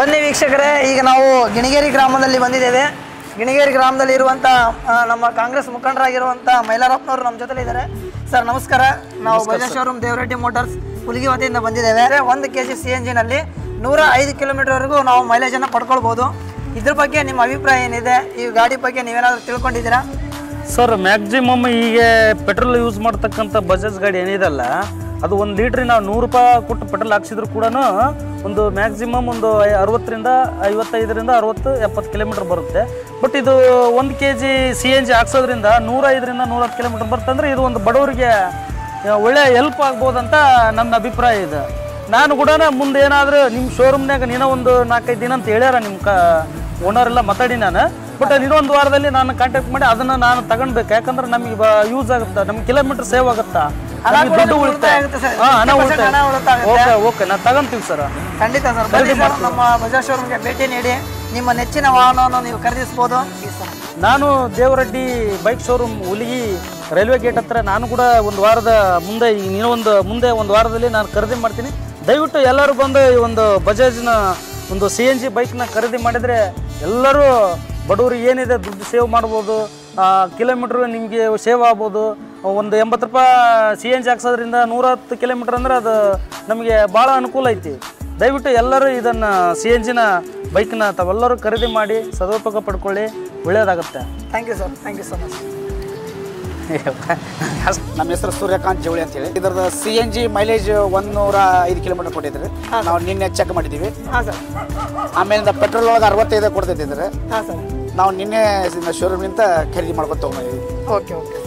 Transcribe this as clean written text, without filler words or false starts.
ಬನ್ನಿ ವೀಕ್ಷಕರೇ, ಈಗ ನಾವು ಗಿಣಿಗೇರಿ ಗ್ರಾಮದಲ್ಲಿ ಬಂದಿದ್ದೇವೆ. ಗಿಣಿಗೇರಿ ಗ್ರಾಮದಲ್ಲಿ ಇರುವಂಥ ನಮ್ಮ ಕಾಂಗ್ರೆಸ್ ಮುಖಂಡರಾಗಿರುವಂಥ ಮೈಲಾರಪ್ಪನವರು ನಮ್ಮ ಜೊತೆಲಿ ಇದ್ದಾರೆ. ಸರ್ ನಮಸ್ಕಾರ. ನಾವು ಬಜಾಜ್ ಶೋರೂಮ್ ದೇವರೆಡ್ಡಿ ಮೋಟಾರ್ಸ್ ಹುಲಿಗಿ ವತಿಯಿಂದ ಬಂದಿದ್ದೇವೆ. 1 kg CNG ನಲ್ಲಿ 105 ಕಿಲೋಮೀಟರ್ವರೆಗೂ ನಾವು ಮೈಲೇಜನ್ನು ಪಡ್ಕೊಳ್ಬೋದು. ಇದ್ರ ಬಗ್ಗೆ ನಿಮ್ಮ ಅಭಿಪ್ರಾಯ ಏನಿದೆ? ಈ ಗಾಡಿ ಬಗ್ಗೆ ನೀವೇನಾದರೂ ತಿಳ್ಕೊಂಡಿದ್ದೀರಾ? ಸರ್ ಮ್ಯಾಕ್ಸಿಮಮ್ ಈಗ ಪೆಟ್ರೋಲ್ ಯೂಸ್ ಮಾಡ್ತಕ್ಕಂಥ ಬಜಾಜ್ ಗಾಡಿ ಏನಿದೆಲ್ಲ ಅದು 1 ಲೀಟ್ರಿಗೆ ನಾವು 100 ರೂಪಾಯಿ ಕೊಟ್ಟು ಪೆಟ್ರೋಲ್ ಹಾಕ್ಸಿದ್ರು ಕೂಡ ಒಂದು ಮ್ಯಾಕ್ಸಿಮಮ್ ಒಂದು 60ರಿಂದ 55ರಿಂದ 60-70 ಕಿಲೋಮೀಟರ್ ಬರುತ್ತೆ. ಬಟ್ ಇದು 1 kg CNG ಹಾಕ್ಸೋದ್ರಿಂದ 105ರಿಂದ 110 ಕಿಲೋಮೀಟರ್ ಬರುತ್ತೆ. ಅಂದರೆ ಇದು ಒಂದು ಬಡವರಿಗೆ ಒಳ್ಳೆ ಹೆಲ್ಪ್ ಆಗ್ಬೋದಂತ ನನ್ನ ಅಭಿಪ್ರಾಯ ಇದೆ. ನಾನು ಕೂಡ ಮುಂದೆ ಏನಾದರೂ ನಿಮ್ಮ ಶೋರೂಮ್ನಾಗ ನೀನೋ ಒಂದು 4-5 ದಿನ ಅಂತ ಹೇಳ್ಯಾರ ನಿಮ್ಮ ಓನರೆಲ್ಲ ಮಾತಾಡಿ ನಾನು. ಬಟ್ ಇನ್ನೊಂದು ವಾರದಲ್ಲಿ ನಾನು ಕಾಂಟ್ಯಾಕ್ಟ್ ಮಾಡಿ ಅದನ್ನು ನಾನು ತಗೊಳ್ಬೇಕು. ಯಾಕಂದ್ರೆ ನಮಗೆ ಯೂಸ್ ಆಗುತ್ತಾ, ನಮ್ಗೆ ಕಿಲೋಮೀಟರ್ ಸೇವ್ ಆಗುತ್ತಾ, ದುಡ್ಡು ಉಳಿತಾಯ. ಹಣ ಉಳಿತಾಯ. ಓಕೆ ನಾನು ತಗೊಂತೀವಿ ಸರ್. ಖಂಡಿತ ಸರ್. ಬನ್ನಿ ಸರ್, ನಮ್ಮ ಬಜಾಜ್ ಶೋರೂಮ್ಗೆ ಭೇಟಿ ನೀಡಿ ನಿಮ್ಮ ನೆಚ್ಚಿನ ವಾಹನವನ್ನು ನೀವು ಖರೀದಿಸ್ಬೋದು. ನಾನು Devareddy bike showroom Huligi railway gate ಹತ್ರ ನಾನು ಕೂಡ ಒಂದು ವಾರದ ಮುಂದೆ ಮುಂದೆ ಒಂದು ವಾರದಲ್ಲಿ ನಾನು ಖರೀದಿ ಮಾಡ್ತೀನಿ. ದಯವಿಟ್ಟು ಎಲ್ಲರೂ ಬಂದು ಈ ಒಂದು ಬಜಾಜ್ನ ಒಂದು CNG ಬೈಕ್ನ ಖರೀದಿ ಮಾಡಿದರೆ ಎಲ್ಲರೂ ಬಡವರಿಗೆ ಏನಿದೆ ದುಡ್ಡು ಸೇವ್ ಮಾಡ್ಬೋದು. ಕಿಲೋಮೀಟ್ರ್ ನಿಮಗೆ ಸೇವ್ ಆಗ್ಬೋದು. ಒಂದು 80 ರೂಪಾಯಿ CNG ಹಾಕ್ಸೋದ್ರಿಂದ 110 ಕಿಲೋಮೀಟ್ರ್ ಅಂದರೆ ಅದು ನಮಗೆ ಭಾಳ ಅನುಕೂಲ ಐತಿ. ದಯವಿಟ್ಟು ಎಲ್ಲರೂ ಇದನ್ನು CNGನ ಬೈಕ್ನ ತಾವೆಲ್ಲರೂ ಖರೀದಿ ಮಾಡಿ ಸದುಪಯೋಗ ಪಡ್ಕೊಳ್ಳಿ, ಒಳ್ಳೆಯದಾಗುತ್ತೆ. Thank you sir. Thank you so much. ನಮ್ಮ ಹೆಸರು ಸೂರ್ಯಕಾಂತ್ ಜವಳಿ ಅಂತೇಳಿ. ಇದರದ CNG ಮೈಲೇಜ್ 105 ಕಿಲೋಮೀಟರ್ ಕೊಟ್ಟಿದ್ದಾರೆ. ನಾವು ನಿನ್ನೆ ಚೆಕ್ ಮಾಡಿದ್ದೀವಿ. ಹಾಂ ಸರ್. ಆಮೇಲಿಂದ ಪೆಟ್ರೋಲ್ ಒಳಗೆ 65 ಕೊಡ್ತಿದ್ದಾರೆ. ಹಾಂ ಸರ್. ನಾವು ನಿನ್ನೆ ಶೋರೂಮ್ನಿಂದ ಖರೀದಿ ಮಾಡ್ಕೊಂಡು ತೊಗೊಂಡಿದ್ದೀವಿ. Okay okay.